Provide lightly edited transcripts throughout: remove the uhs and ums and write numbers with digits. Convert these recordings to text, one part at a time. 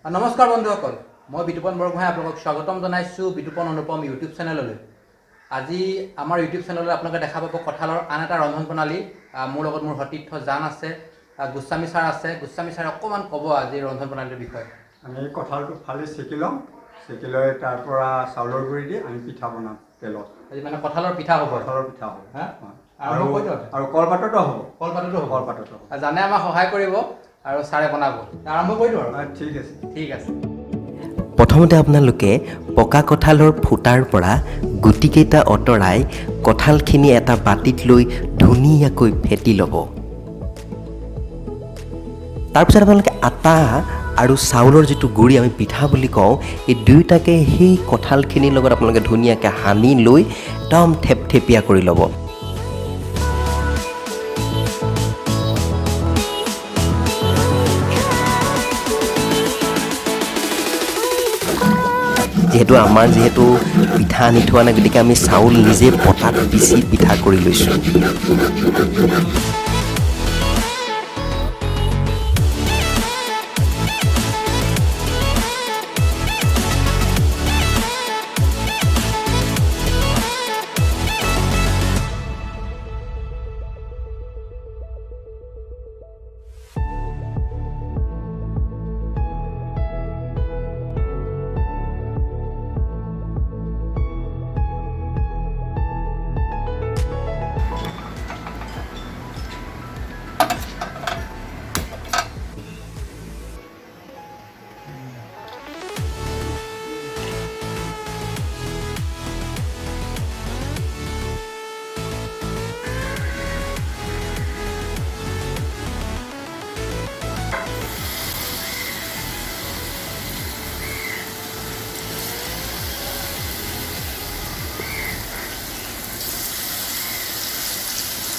নমস্কাৰ বন্ধুসকল, মই বিতুপন বৰগোহাঁই আপোনালোকক স্বাগতম জনাইছোঁ বিতুপন অনুপম ইউটিউব চেনেললৈ। আজি আমাৰ ইউটিউব চেনেলত আপোনালোকে দেখা পাব কঁঠালৰ আন এটা ৰন্ধন প্ৰণালী। মোৰ লগত মোৰ সতীৰ্থ জান আছে, গোস্বামী ছাৰ আছে। গোস্বামী ছাৰে অকণমান ক'ব আজি ৰন্ধন প্ৰণালীৰ বিষয়ে। আমি কঁঠালটো ফালি চেকি ল'ম, চেকি লৈ তাৰ পৰা চাউলৰ গুড়ি দি আমি পিঠা বনাম তেলত। আজি মানে কঁঠালৰ পিঠা হ'ব। কঁঠালৰ পিঠা হ'ব আৰু কলপাততো হ'ব। কলপাততো হ'ব। কলপাততো হ'ব। জানে আমাক সহায় কৰিব আৰু ছাৰে বনাব। আৰম্ভ কৰি দিওঁ আৰু। ঠিক আছে, ঠিক আছে। প্ৰথমতে আপোনালোকে পকা কঁঠালৰ ফুটাৰ পৰা গুটিকেইটা আঁতৰাই কঁঠালখিনি এটা বাতিত লৈ ধুনীয়াকৈ ফেটি ল'ব। তাৰপিছত আপোনালোকে আটা আৰু চাউলৰ যিটো গুড়ি আমি পিঠা বুলি কওঁ, এই দুয়োটাকে সেই কঁঠালখিনিৰ লগত আপোনালোকে ধুনীয়াকৈ সানি লৈ একদম থেপথেপীয়া কৰি ল'ব। যিহেতু পিঠা আনি থোৱা নাই, গতিকে আমি চাউল নিজে পটাত পিচি পিঠা কৰি লৈছোঁ।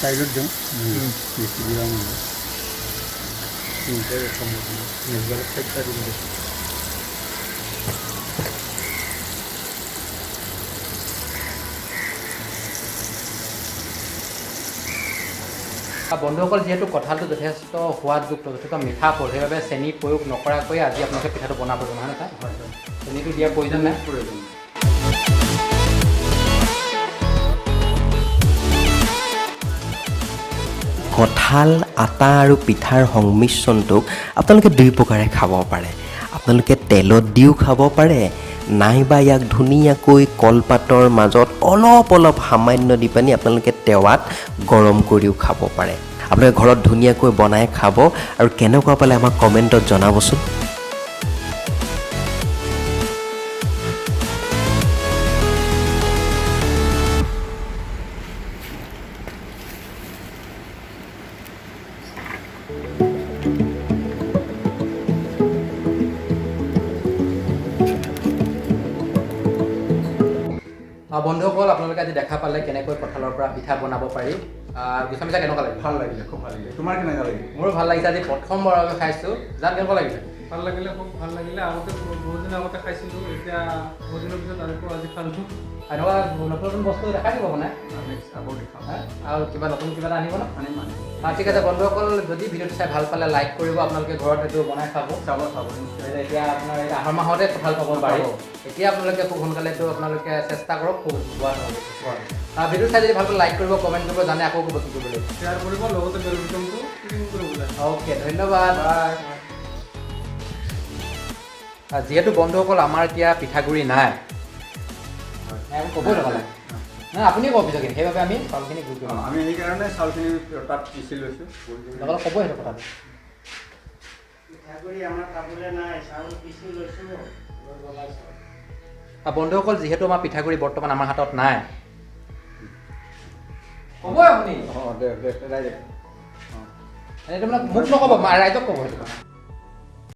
চাইডত দিওঁ বেছি দিয়া বন্ধুসকল, যিহেতু কঁঠালটো যথেষ্ট সোৱাদযুক্ত, যথেষ্ট মিঠা ফল, সেইবাবে চেনি প্ৰয়োগ নকৰাকৈ আজি আপোনালোকে পিঠাটো বনাব নহয় নে? চেনিটো দিয়াৰ প্ৰয়োজন নাই। কঁঠাল, আটা আৰু পিঠাৰ সংমিশ্ৰণটোক আপোনালোকে দুই প্ৰকাৰে খাব পাৰে। আপোনালোকে তেলত দিও খাব পাৰে, নাইবা ইয়াক ধুনীয়াকৈ কলপাতৰ মাজত অলপ সামান্য দি পানি আপোনালোকে টেৱাত গৰম কৰিও খাব পাৰে। আপোনালোকে ঘৰত ধুনীয়াকৈ বনাই খাব আৰু কেনেকুৱা পালে আমাক কমেণ্টত জনাবচোন। বন্ধুসকল, আপোনালোকে আজি দেখা পালে কেনেকৈ কঁঠালৰ পৰা পিঠা বনাব পাৰি। গোস্বামী ছাৰ কেনেকুৱা লাগিলে? ভাল লাগিলে, খুব ভাল লাগিলে। তোমাৰ কেনেকুৱা লাগিলে? মোৰো ভাল লাগিছে। আজি প্ৰথমবাৰৰ বাবে খাইছোঁ। জান কেনেকুৱা লাগিলে? ভাল লাগিলে, খুব ভাল লাগিলে। আগতে বহুত দিনৰ আগতে খাইছিলোঁ, এতিয়া বহুত দিনৰ পিছত আজি খালোঁ। এনেকুৱা নতুন বস্তু দেখাই দিব মানে আকৌ দেখাম আৰু কিবা নতুন কিবা এটা আনিব ন? আনিম। ঠিক আছে বন্ধুসকল, যদি ভিডিঅ'টো চাই ভাল পালে লাইক কৰিব। আপোনালোকে ঘৰত এইটো বনাই খাব। চাব এতিয়া আপোনাৰ এই আহাৰ মাহতে কঁঠাল পাব পাৰিব। এতিয়া আপোনালোকে খুব সোনকালে এইটো আপোনালোকে চেষ্টা কৰক, খুব সোৱাদ হ'ব। ভিডিঅ' চাই যদি ভাল পালে লাইক কৰিব, কমেণ্ট কৰিব, জানে আকৌ ক'ব কি কৰিব লাগিব। শ্বেয়াৰ কৰিব, লগতে বেল বাটনটো ক্লিক কৰিব লাগে। অ'কে, ধন্যবাদ। যিহেতু বন্ধুসকল আমাৰ এতিয়া পিঠাগুড়ি নাই, আমি ক'বই নাপালে নাই, আপুনি ক'ব পিছাখিনি, সেইবাবে আমি চাউলখিনি গুড়ি কৰিম। আমি সেইকাৰণে চাউলখিনি তাত পিচি লৈছোঁ। লগতে ক'বই সেইটো কথাটো। বন্ধুসকল, যিহেতু আমাৰ পিঠাগুড়ি বৰ্তমান আমাৰ হাতত নাই, ক'বই আপুনি অঁ দে ডাইৰেক্ট এইটো মানে মোক নক'ব, ৰাইজক ক'ব সেইটো কথা।